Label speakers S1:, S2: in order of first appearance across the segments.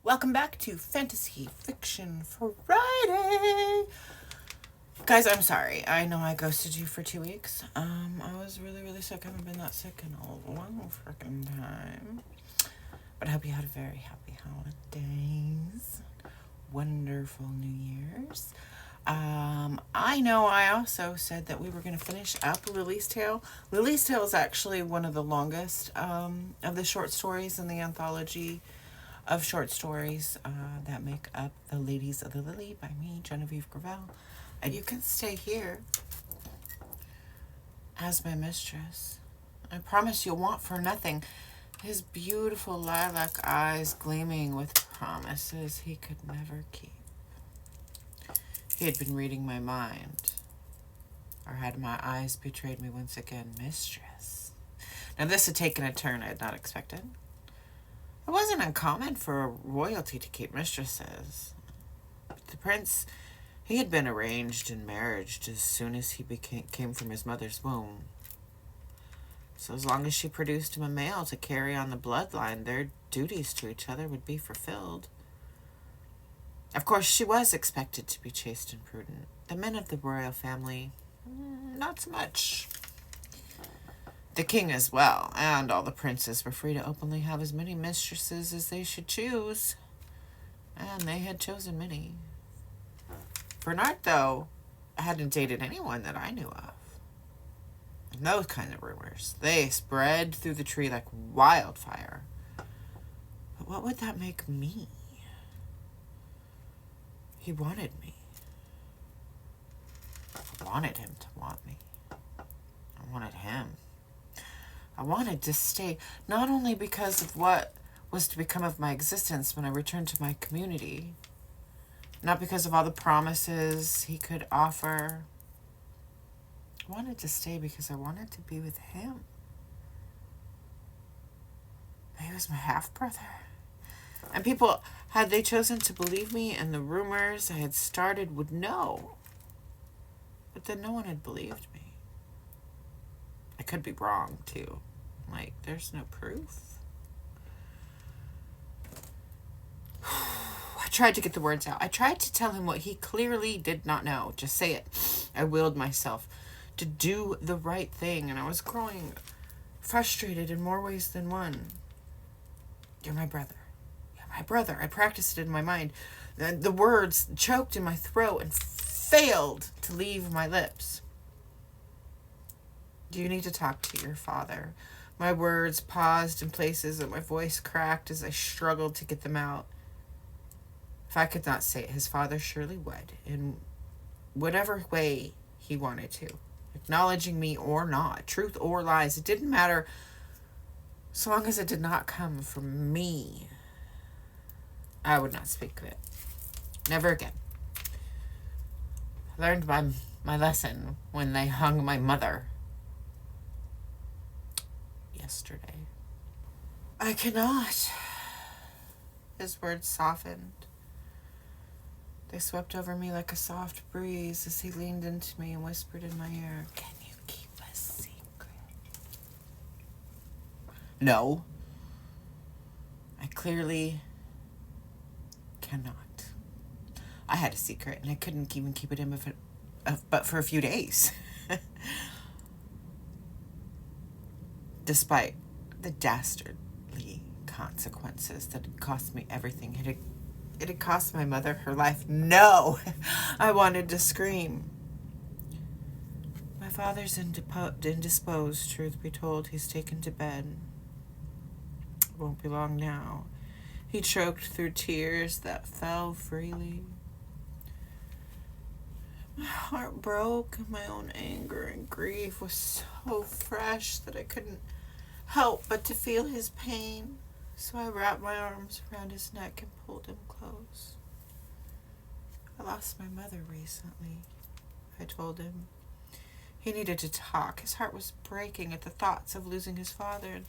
S1: Welcome back to Fantasy Fiction Friday. Guys, I'm sorry. I know I ghosted you for 2 weeks. I was really sick. I haven't been that sick in a long freaking time. But I hope you had a very happy holidays. Wonderful New Year's. I know I also said that we were going to finish up Lily's Tale. Lily's Tale is actually one of the longest of the short stories in the anthology of short stories that make up The Ladies of the Lily by me, Genevieve Gravel. And you can stay here as my mistress. I promise you'll want for nothing. His beautiful lilac eyes gleaming with promises he could never keep. He had been reading my mind. Or had my eyes betrayed me once again, mistress? Now this had taken a turn I had not expected. It wasn't uncommon for a royalty to keep mistresses. But the prince, he had been arranged in marriage as soon as he came from his mother's womb. So as long as she produced him a male to carry on the bloodline, their duties to each other would be fulfilled. Of course, she was expected to be chaste and prudent. The men of the royal family, not so much. The king as well, and all the princes were free to openly have as many mistresses as they should choose. And they had chosen many. Bernard, though, hadn't dated anyone that I knew of. And those kind of rumors, they spread through the tree like wildfire. But what would that make me? He wanted me. I wanted him to want me. I wanted him. I wanted to stay, not only because of what was to become of my existence when I returned to my community, not because of all the promises he could offer. I wanted to stay because I wanted to be with him. He was my half-brother. And people, had they chosen to believe me and the rumors I had started, would know. But then no one had believed me. I could be wrong, too. Like, there's no proof. I tried to get the words out. I tried to tell him what he clearly did not know. Just say it. I willed myself to do the right thing, and I was growing frustrated in more ways than one. You're my brother. You're my brother. I practiced it in my mind. The words choked in my throat and failed to leave my lips. Do you need to talk to your father? My words paused in places and my voice cracked as I struggled to get them out. If I could not say it, his father surely would, in whatever way he wanted to. Acknowledging me or not, truth or lies, it didn't matter so long as it did not come from me. I would not speak of it. Never again. I learned my lesson when they hung my mother yesterday. I cannot. His words softened. They swept over me like a soft breeze as he leaned into me and whispered in my ear, "Can you keep a secret?" No. I clearly cannot. I had a secret and I couldn't even keep it in but for a few days. Despite the dastardly consequences that had cost me everything. It had cost my mother her life. No! I wanted to scream. My father's indisposed, truth be told. He's taken to bed. It won't be long now. He choked through tears that fell freely. My heart broke, and my own anger and grief was so fresh that I couldn't help but to feel his pain. So I wrapped my arms around his neck and pulled him close. I lost my mother recently, I told him. He needed to talk. His heart was breaking at the thoughts of losing his father, and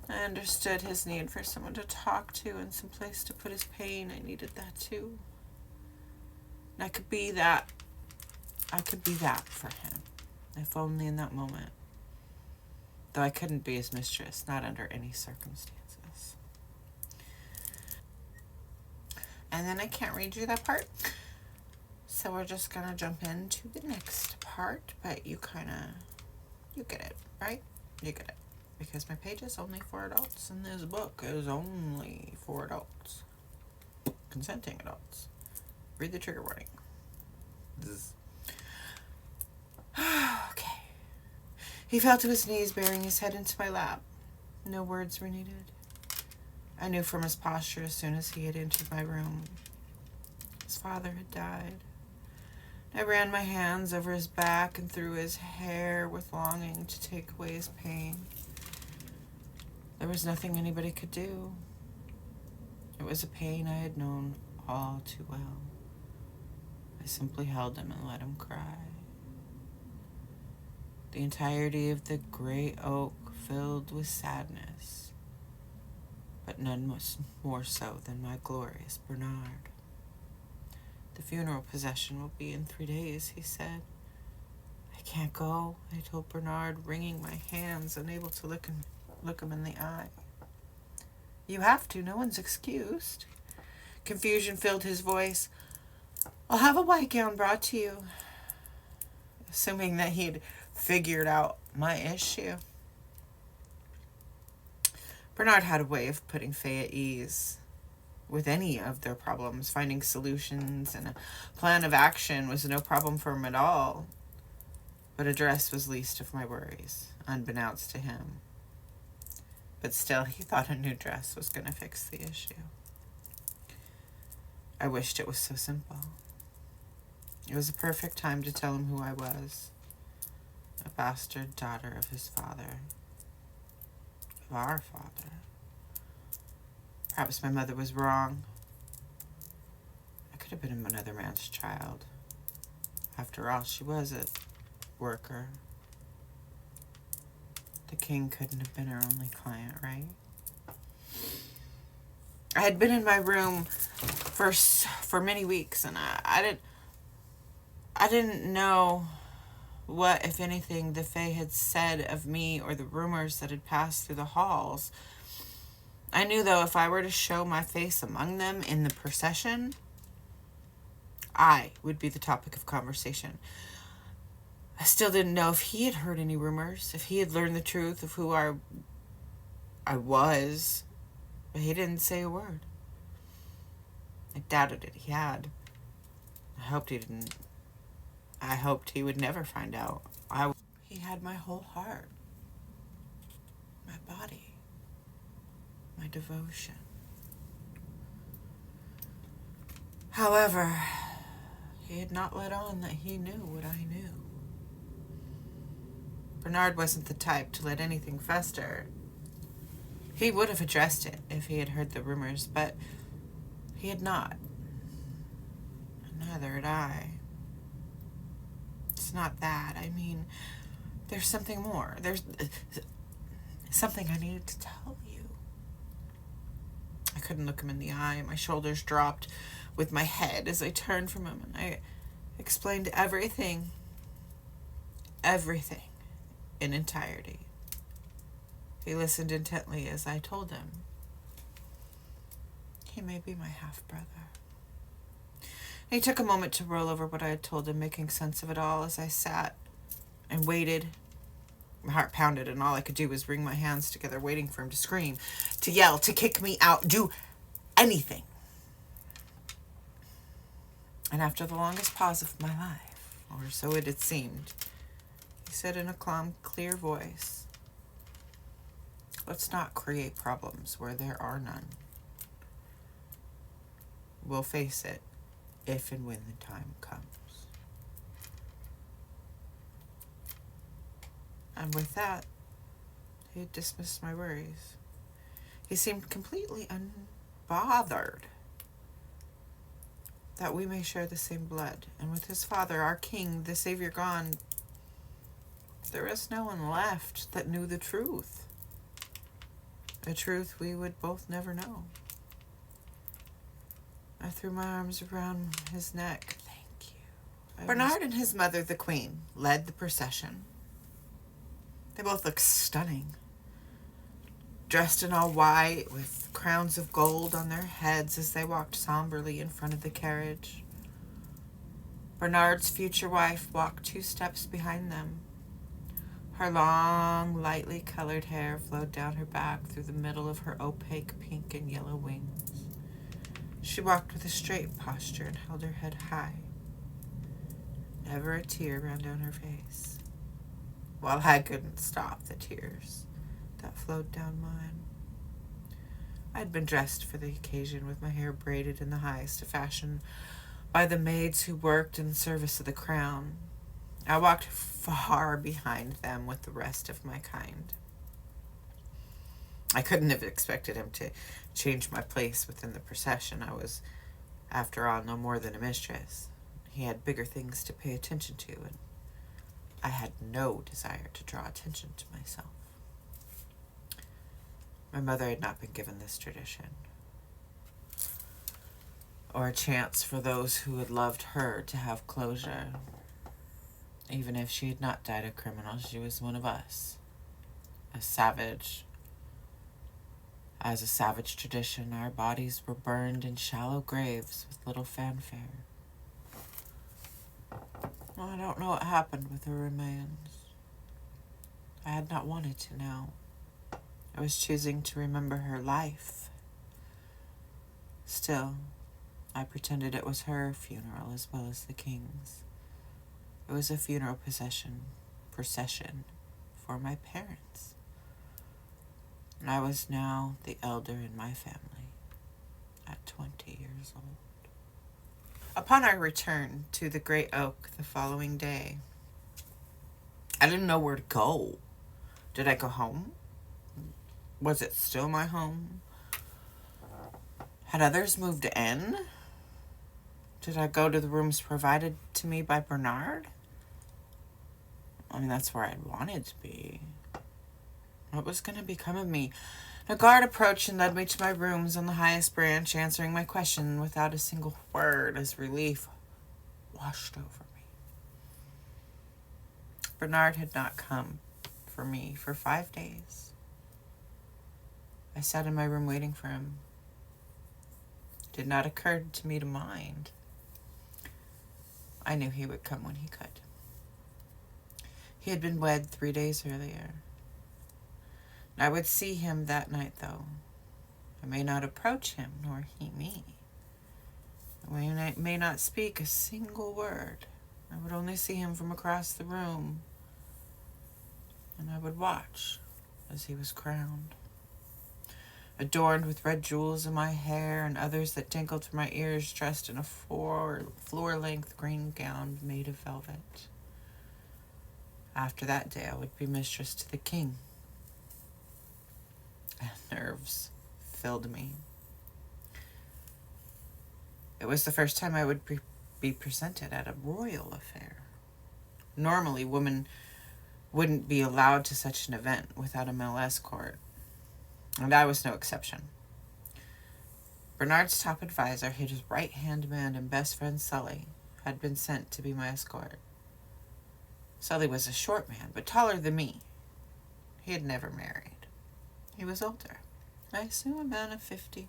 S1: I understood his need for someone to talk to and some place to put his pain. I needed that too. And I could be that for him, if only in that moment. Though I couldn't be his mistress, not under any circumstances. and then I can't read you that part. So we're just gonna jump into the next part, but you get it, right? You get it. Because my page is only for adults, and this book is only for adults. Consenting adults. Read the trigger warning. Okay. He fell to his knees, burying his head into my lap. No words were needed. I knew from his posture as soon as he had entered my room. His father had died. I ran my hands over his back and through his hair with longing to take away his pain. There was nothing anybody could do. It was a pain I had known all too well. I simply held him and let him cry. The entirety of the gray oak filled with sadness, but none was more so than my glorious Bernard. The funeral procession will be in 3 days, he said. I can't go, I told Bernard, wringing my hands, unable to look him in the eye. You have to, no one's excused. Confusion filled his voice. I'll have a white gown brought to you. Assuming that he'd figured out my issue. Bernard had a way of putting Faye at ease with any of their problems. Finding solutions and a plan of action was no problem for him at all. But a dress was least of my worries, unbeknownst to him. But still, he thought a new dress was going to fix the issue. I wished it was so simple. It was a perfect time to tell him who I was. A bastard daughter of his father. Of our father. Perhaps my mother was wrong. I could have been another man's child. After all, she was a worker. The king couldn't have been her only client, right? I had been in my room for many weeks, and I didn't know what, if anything, the Fae had said of me or the rumors that had passed through the halls. I knew, though, if I were to show my face among them in the procession, I would be the topic of conversation. I still didn't know if he had heard any rumors, if he had learned the truth of who I was, but he didn't say a word. I doubted it. He had. I hoped he didn't. I hoped he would never find out. He had my whole heart, my body, my devotion. However, he had not let on that he knew what I knew. Bernard wasn't the type to let anything fester. He would have addressed it if he had heard the rumors, but he had not. And neither had I. It's not that. I mean, there's something more. There's something I needed to tell you. I couldn't look him in the eye. My shoulders dropped with my head as I turned from him, and I explained everything in entirety. He listened intently as I told him. He may be my half-brother. He took a moment to roll over what I had told him, making sense of it all as I sat and waited. My heart pounded, and all I could do was wring my hands together, waiting for him to scream, to yell, to kick me out, do anything. And after the longest pause of my life, or so it had seemed, he said in a calm, clear voice, let's not create problems where there are none. We'll face it if and when the time comes. And with that, he had dismissed my worries. He seemed completely unbothered that we may share the same blood. And with his father, our king, the savior gone, there is no one left that knew the truth. A truth we would both never know. I threw my arms around his neck. Thank you. Bernard and his mother, the queen, led the procession. They both looked stunning. dressed in all white with crowns of gold on their heads as they walked somberly in front of the carriage. Bernard's future wife walked 2 steps behind them. Her long, lightly colored hair flowed down her back through the middle of her opaque pink and yellow wings. She walked with a straight posture and held her head high. Never a tear ran down her face, while I couldn't stop the tears that flowed down mine. I'd been dressed for the occasion with my hair braided in the highest of fashion by the maids who worked in service of the crown. I walked far behind them with the rest of my kind. I couldn't have expected him to change my place within the procession. I was, after all, no more than a mistress. He had bigger things to pay attention to, and I had no desire to draw attention to myself. My mother had not been given this tradition, or a chance for those who had loved her to have closure. Even if she had not died a criminal, she was one of us. A savage. As a savage tradition, our bodies were burned in shallow graves with little fanfare. Well, I don't know what happened with her remains. I had not wanted to know. I was choosing to remember her life. Still, I pretended it was her funeral as well as the king's. It was a funeral procession for my parents. And I was now the elder in my family at 20 years old. Upon our return to the Great Oak the following day, I didn't know where to go. Did I go home? Was it still my home? Had others moved in? Did I go to the rooms provided to me by Bernard? I mean, that's where I'd wanted to be. What was going to become of me? A guard approached and led me to my rooms on the highest branch, answering my question without a single word as relief washed over me. Bernard had not come for me for 5 days. I sat in my room waiting for him. It did not occur to me to mind. I knew he would come when he could. He had been wed 3 days earlier. I would see him that night, though. I may not approach him, nor he me. I may not speak a single word. I would only see him from across the room, and I would watch as he was crowned, adorned with red jewels in my hair and others that dangled from my ears, dressed in a floor-length green gown made of velvet. After that day, I would be mistress to the king. And nerves filled me. It was the first time I would be presented at a royal affair. Normally, women wouldn't be allowed to such an event without a male escort, and I was no exception. Bernard's top advisor, his right-hand man and best friend Sully, had been sent to be my escort. Sully was a short man, but taller than me. He had never married. He was older. I assume a man of 50.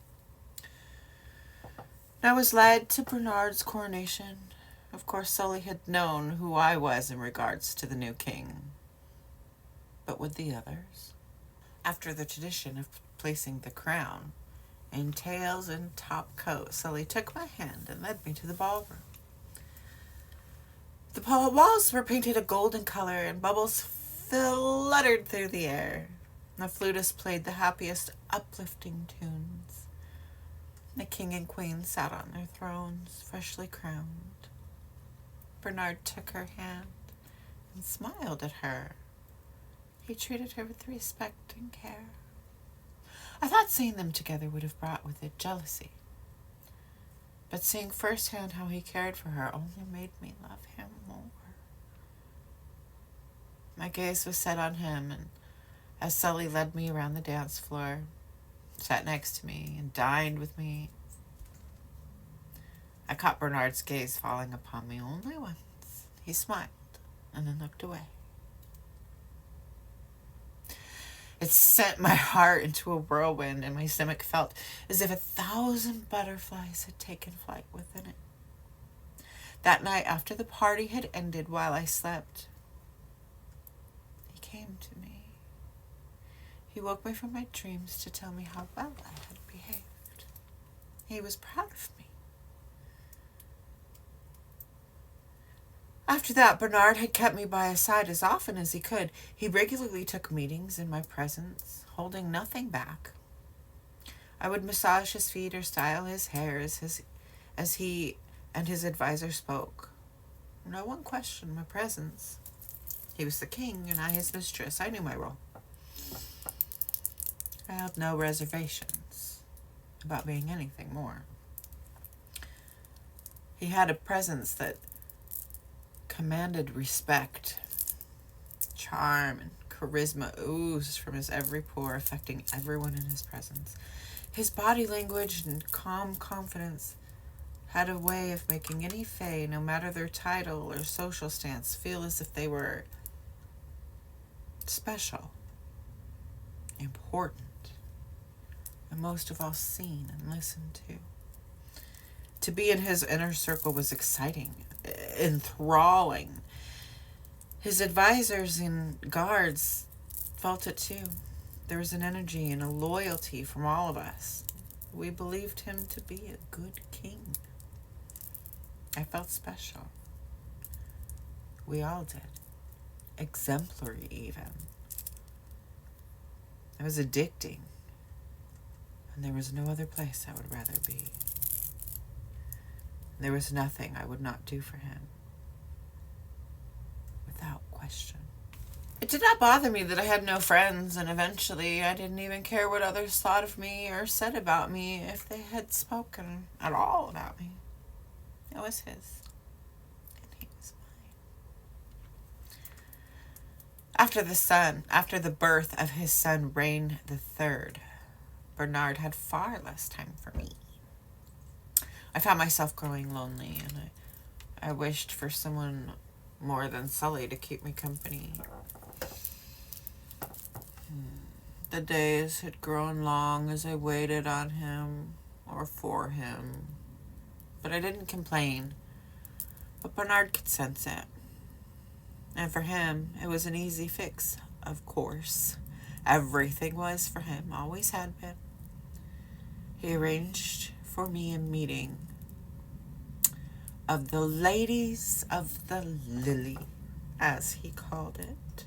S1: I was led to Bernard's coronation. Of course, Sully had known who I was in regards to the new king. But would the others? After the tradition of placing the crown in tails and top coat, Sully took my hand and led me to the ballroom. The walls were painted a golden color and bubbles fluttered through the air. The flutist played the happiest, uplifting tunes. The king and queen sat on their thrones, freshly crowned. Bernard took her hand and smiled at her. He treated her with respect and care. I thought seeing them together would have brought with it jealousy. But seeing firsthand how he cared for her only made me love him more. My gaze was set on him, and as Sully led me around the dance floor, sat next to me, and dined with me, I caught Bernard's gaze falling upon me only once. He smiled and then looked away. It sent my heart into a whirlwind, and my stomach felt as if 1,000 butterflies had taken flight within it. That night, after the party had ended, while I slept, he came to me. He woke me from my dreams to tell me how well I had behaved. He was proud of me. After that, Bernard had kept me by his side as often as he could. He regularly took meetings in my presence, holding nothing back. I would massage his feet or style his hair as he and his advisor spoke. No one questioned my presence. He was the king, and I his mistress. I knew my role. I held no reservations about being anything more. He had a presence that commanded respect. Charm and charisma oozed from his every pore, affecting everyone in his presence. His body language and calm confidence had a way of making any fae, no matter their title or social stance, feel as if they were special, important, and most of all seen and listened to. To be in his inner circle was exciting, enthralling. His advisors and guards felt it too. There was an energy and a loyalty from all of us. We believed him to be a good king. I felt special. We all did. Exemplary, even. It was addicting. And there was no other place I would rather be. There was nothing I would not do for him. Without question. It did not bother me that I had no friends, and eventually I didn't even care what others thought of me or said about me if they had spoken at all about me. It was his, and he was mine. After the birth of his son, Reign III, Bernard had far less time for me. I found myself growing lonely, and I wished for someone more than Sully to keep me company. The days had grown long as I waited on him or for him, but I didn't complain. But Bernard could sense it. And for him, it was an easy fix, of course. Everything was for him, always had been. He arranged for me a meeting of the ladies of the lily, as he called it.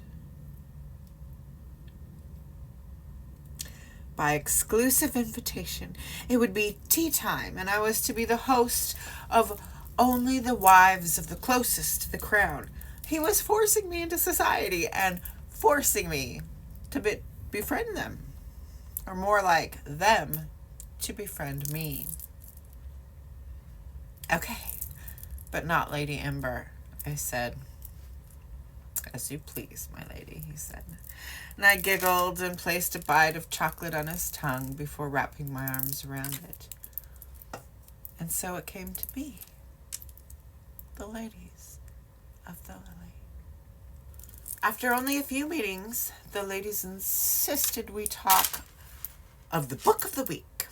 S1: By exclusive invitation, it would be tea time, and I was to be the host of only the wives of the closest to the crown. He was forcing me into society and forcing me to befriend them, or more like them to befriend me. Okay, but not Lady Ember, I said. As you please, my lady, he said. And I giggled and placed a bite of chocolate on his tongue before wrapping my arms around it. And so it came to be. The ladies of the lily. After only a few meetings, the ladies insisted we talk of the book of the week.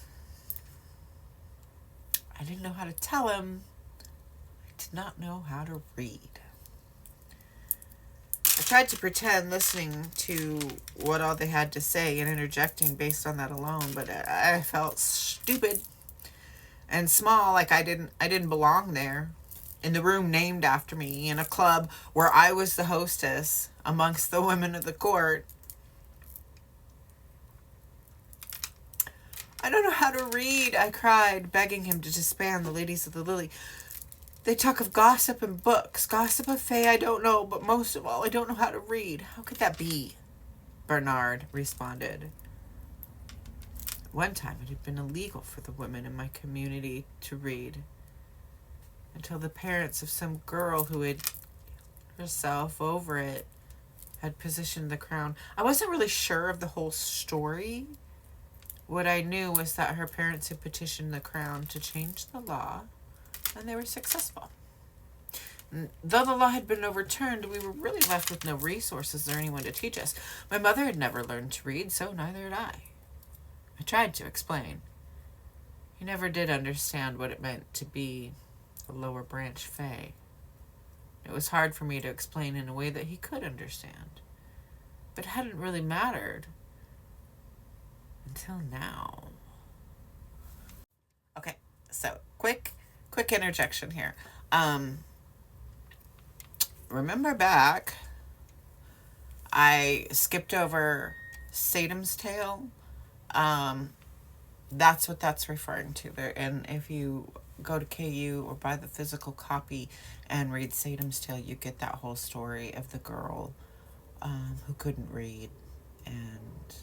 S1: I didn't know how to tell him. I did not know how to read. I tried to pretend listening to what all they had to say and interjecting based on that alone, but I felt stupid and small, like I didn't belong there. In the room named after me, in a club where I was the hostess amongst the women of the court. I don't know how to read, I cried, begging him to disband the ladies of the lily. They talk of gossip and books, gossip of fae I don't know, but most of all, I don't know how to read. How could that be? Bernard responded. One time it had been illegal for the women in my community to read, until the parents of some girl who had herself over it had positioned the crown. I wasn't really sure of the whole story. What I knew was that her parents had petitioned the crown to change the law, and they were successful. Though the law had been overturned, we were really left with no resources or anyone to teach us. My mother had never learned to read, so neither had I. I tried to explain. He never did understand what it meant to be a lower branch fae. It was hard for me to explain in a way that he could understand. But it hadn't really mattered until now. Okay, so quick interjection here. Remember back, I skipped over Satan's Tale. That's what that's referring to there. And if you go to KU or buy the physical copy and read Satan's Tale, you get that whole story of the girl who couldn't read and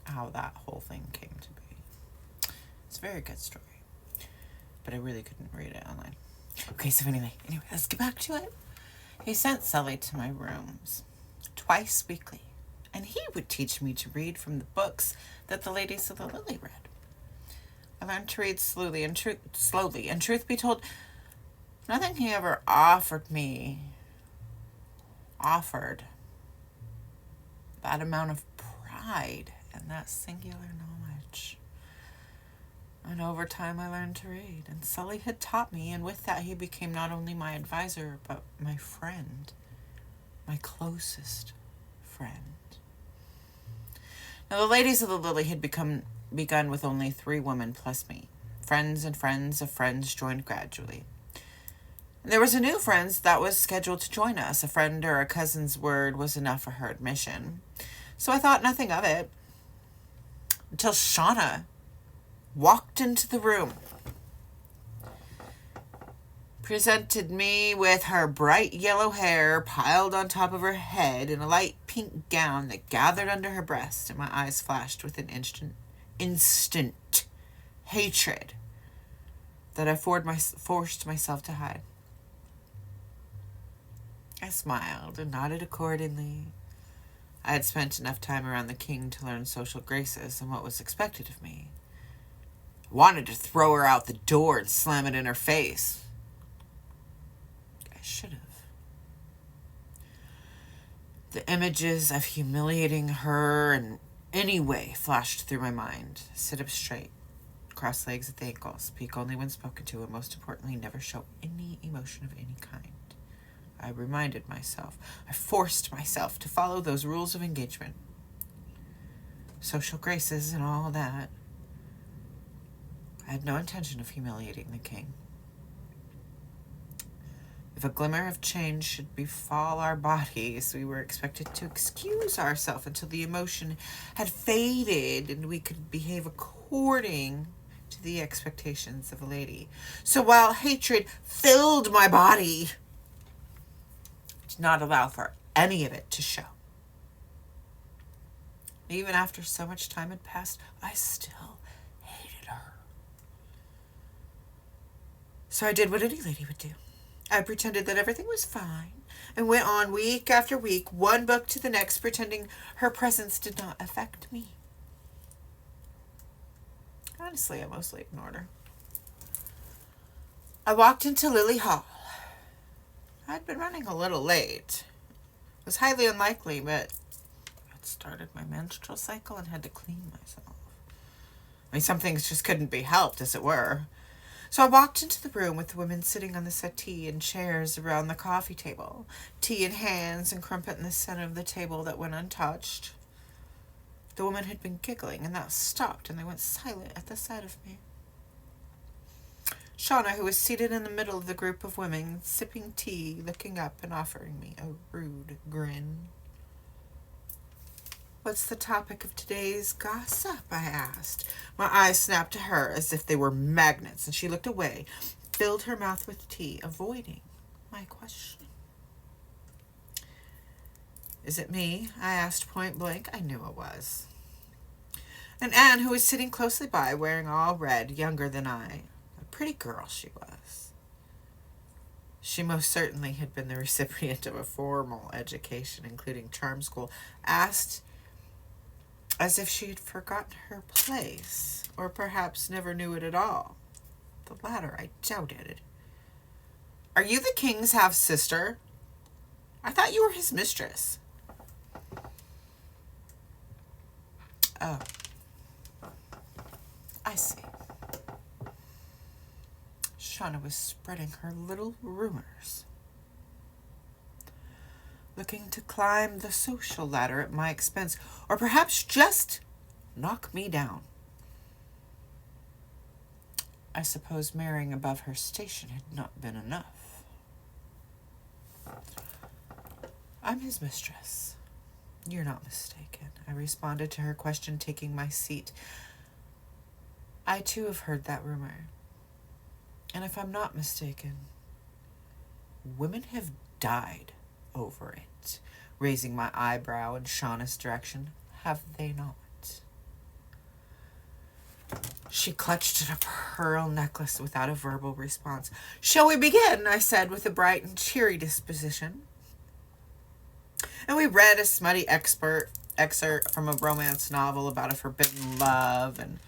S1: how that whole thing came to be. It's a very good story, but I really couldn't read it online. Okay, so anyway, let's get back to it. He sent Sully to my rooms twice weekly, and he would teach me to read from the books that the ladies of the Lily read. I learned to read slowly, and truth be told, nothing he ever offered that amount of pride and that singular knowledge. And over time I learned to read, and Sully had taught me, and with that he became not only my advisor, but my friend, my closest friend. Now the ladies of the Lily had begun with only 3 women plus me. Friends and friends of friends joined gradually. And there was a new friend that was scheduled to join us. A friend or a cousin's word was enough for her admission. So I thought nothing of it until Shauna walked into the room, presented me with her bright yellow hair piled on top of her head in a light pink gown that gathered under her breast, and my eyes flashed with an instant hatred that I forced myself to hide. I smiled and nodded accordingly. I had spent enough time around the king to learn social graces and what was expected of me. I wanted to throw her out the door and slam it in her face. I should have. The images of humiliating her in any way flashed through my mind. Sit up straight, cross legs at the ankles, speak only when spoken to, and most importantly, never show any emotion of any kind. I reminded myself, I forced myself to follow those rules of engagement. Social graces and all that. I had no intention of humiliating the king. If a glimmer of change should befall our bodies, we were expected to excuse ourselves until the emotion had faded and we could behave according to the expectations of a lady. So while hatred filled my body, I did not allow for any of it to show. Even after so much time had passed, I still hated her. So I did what any lady would do. I pretended that everything was fine and went on week after week, one book to the next, pretending her presence did not affect me. Honestly, I mostly ignored her. I walked into Lily Hall. I'd been running a little late. It was highly unlikely, but I'd started my menstrual cycle and had to clean myself. I mean, some things just couldn't be helped, as it were. So I walked into the room with the women sitting on the settee and chairs around the coffee table, tea in hands and crumpet in the center of the table that went untouched. The woman had been giggling, and that stopped, and they went silent at the sight of me. Shauna, who was seated in the middle of the group of women, sipping tea, looking up and offering me a rude grin. "What's the topic of today's gossip?" I asked. My eyes snapped to her as if they were magnets, and she looked away, filled her mouth with tea, avoiding my question. "Is it me?" I asked point blank. I knew it was. And Anne, who was sitting closely by, wearing all red, younger than I. A pretty girl she was. She most certainly had been the recipient of a formal education, including charm school, asked as if she had forgotten her place, or perhaps never knew it at all. The latter I doubted. Are you the king's half-sister? I thought you were his mistress. Oh. I see. Shauna was spreading her little rumors. Looking to climb the social ladder at my expense, or perhaps just knock me down. I suppose marrying above her station had not been enough. I'm his mistress. You're not mistaken, I responded to her question, taking my seat. I too have heard that rumor. And if I'm not mistaken, women have died over it. Raising my eyebrow in Shauna's direction. Have they not? She clutched at a pearl necklace without a verbal response. Shall we begin? I said with a bright and cheery disposition. And we read a smutty excerpt from a romance novel about a forbidden love, and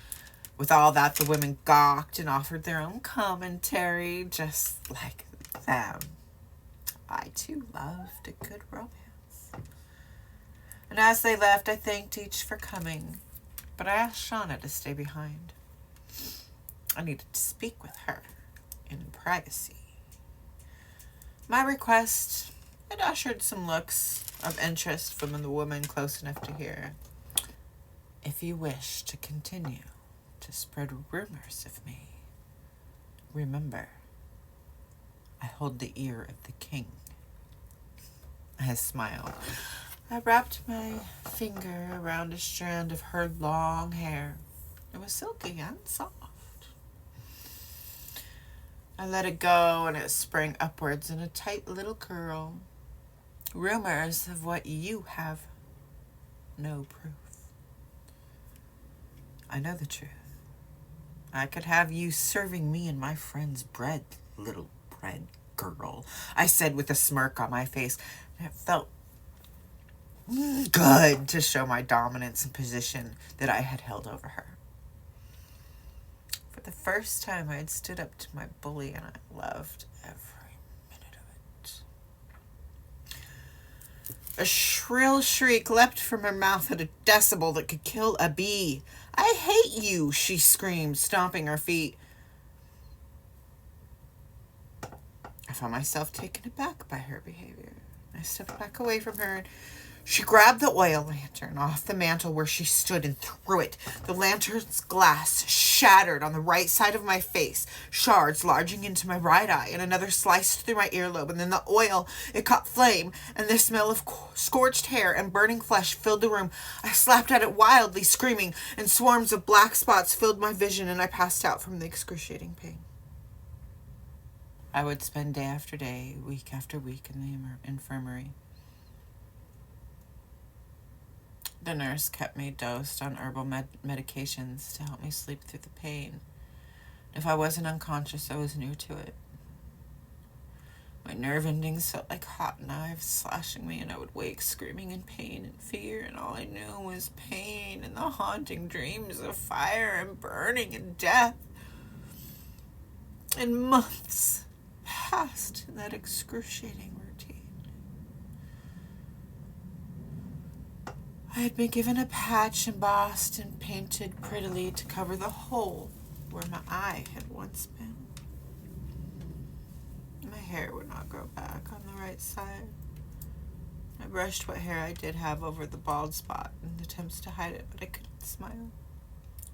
S1: with all that, the women gawked and offered their own commentary, just like them. I, too, loved a good romance. And as they left, I thanked each for coming, but I asked Shauna to stay behind. I needed to speak with her in privacy. My request had ushered some looks of interest from the woman close enough to hear. If you wish to continue to spread rumors of me, remember, I hold the ear of the king. I smiled. I wrapped my finger around a strand of her long hair. It was silky and soft. I let it go, and it sprang upwards in a tight little curl. Rumors of what you have no proof. I know the truth. I could have you serving me and my friends bread, little bread girl, I said with a smirk on my face. It felt good to show my dominance and position that I had held over her. For the first time, I had stood up to my bully, and I loved every minute of it. A shrill shriek leapt from her mouth at a decibel that could kill a bee. I hate you, she screamed, stomping her feet. I found myself taken aback by her behavior. I stepped back away from her, and she grabbed the oil lantern off the mantel where she stood and threw it. The lantern's glass shattered on the right side of my face, shards lodging into my right eye, and another sliced through my earlobe. And then the oil, it caught flame, and the smell of scorched hair and burning flesh filled the room. I slapped at it wildly, screaming, and swarms of black spots filled my vision, and I passed out from the excruciating pain. I would spend day after day, week after week in the infirmary. The nurse kept me dosed on herbal medications to help me sleep through the pain. If I wasn't unconscious, I was near to it. My nerve endings felt like hot knives slashing me, and I would wake screaming in pain and fear, and all I knew was pain and the haunting dreams of fire and burning and death. And months passed in that excruciating routine. I had been given a patch embossed and painted prettily to cover the hole where my eye had once been. My hair would not grow back on the right side. I brushed what hair I did have over the bald spot in attempts to hide it, but I couldn't smile.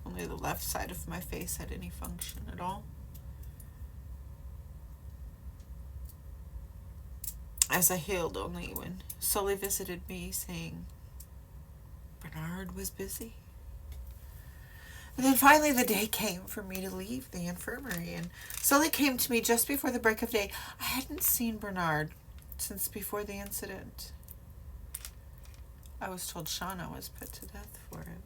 S1: Only the left side of my face had any function at all. As I healed, only when Sully visited me, saying Bernard was busy. And then finally the day came for me to leave the infirmary, and Sully came to me just before the break of day. I hadn't seen Bernard since before the incident. I was told Shauna was put to death for it.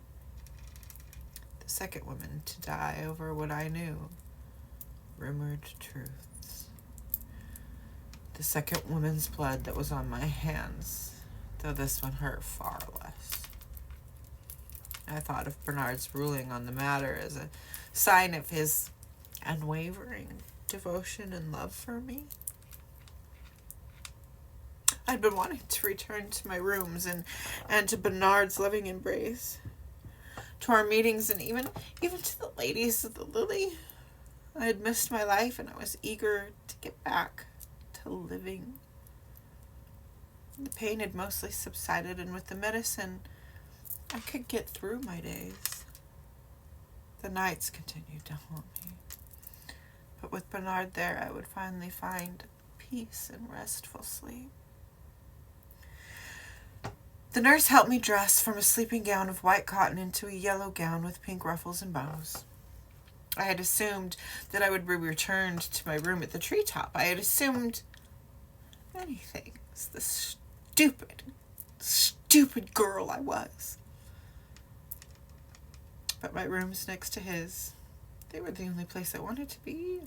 S1: The second woman to die over what I knew. Rumored truths. The second woman's blood that was on my hands, though this one hurt far less. I thought of Bernard's ruling on the matter as a sign of his unwavering devotion and love for me. I'd been wanting to return to my rooms and to Bernard's loving embrace, to our meetings, and even to the ladies of the lily. I had missed my life, and I was eager to get back to living. The pain had mostly subsided, and with the medicine, I could get through my days. The nights continued to haunt me, but with Bernard there, I would finally find peace and restful sleep. The nurse helped me dress from a sleeping gown of white cotton into a yellow gown with pink ruffles and bows. I had assumed that I would be returned to my room at the treetop. I had assumed many things. The stupid girl I was. But my rooms next to his, they were the only place I wanted to be.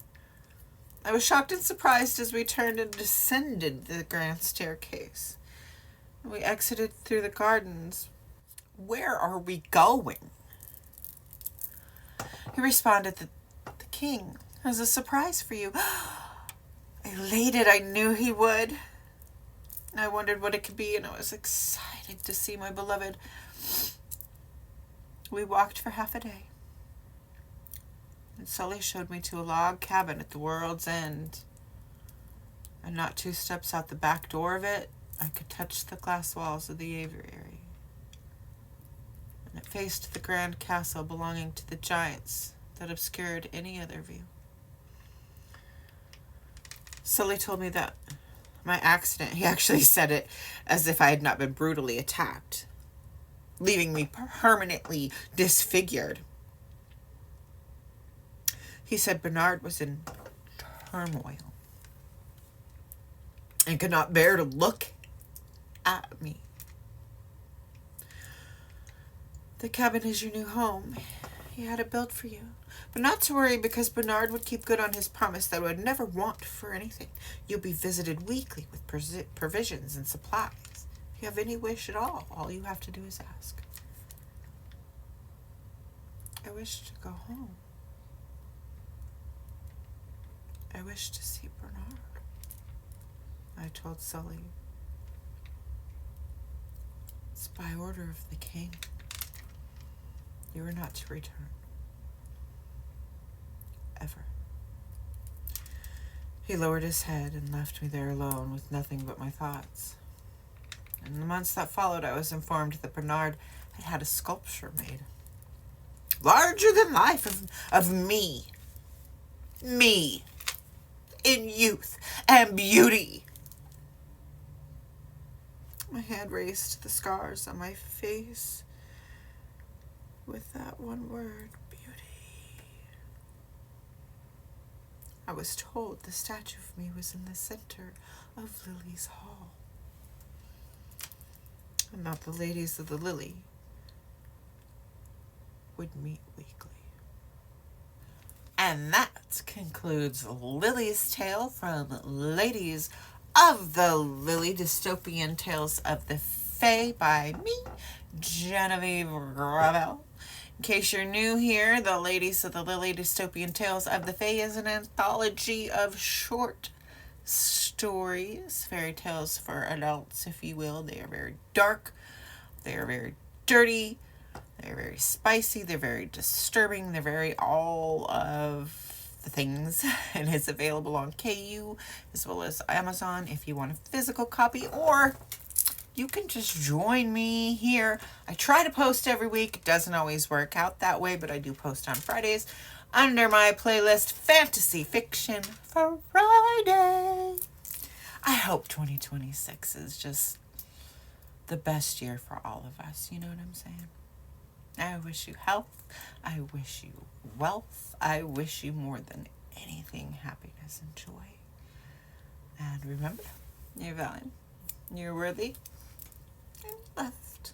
S1: I was shocked and surprised as we turned and descended the grand staircase. We exited through the gardens. Where are we going? He responded that the king has a surprise for you. Elated, I knew he would. I wondered what it could be, and I was excited to see my beloved. We walked for half a day, and Sully showed me to a log cabin at the world's end. And not 2 steps out the back door of it, I could touch the glass walls of the aviary. And it faced the grand castle belonging to the giants that obscured any other view. Sully told me that my accident, he actually said it as if I had not been brutally attacked, leaving me permanently disfigured. He said Bernard was in turmoil and could not bear to look at me. The cabin is your new home. He had it built for you. But not to worry, because Bernard would keep good on his promise that I would never want for anything. You'll be visited weekly with provisions and supplies. If you have any wish at all you have to do is ask. I wish to go home. I wish to see Bernard, I told Sully. It's by order of the king. You are not to return. Ever. He lowered his head and left me there alone with nothing but my thoughts. In the months that followed, I was informed that Bernard had had a sculpture made. Larger than life of me. Me. In youth and beauty. My hand raced to the scars on my face with that one word, beauty. I was told the statue of me was in the center of Lily's Hall. And that the ladies of the Lily would meet weekly. And that concludes Lily's tale from Ladies of the Lily, Dystopian Tales of the Fae by me, Genevieve Gravel. In case you're new here, the Ladies of the Lily, Dystopian Tales of the Fae is an anthology of short stories, fairy tales for adults, if you will. They are very dark, they are very dirty, they're very spicy, they're very disturbing, they're very all of the things, and it's available on KU as well as Amazon if you want a physical copy, or you can just join me here. I try to post every week. It doesn't always work out that way, but I do post on Fridays under my playlist Fantasy Fiction Friday. I hope 2026 is just the best year for all of us. You know what I'm saying? I wish you health. I wish you wealth. I wish you more than anything happiness and joy. And remember, you're valid, you're worthy, and loved.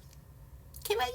S1: Okay, bye.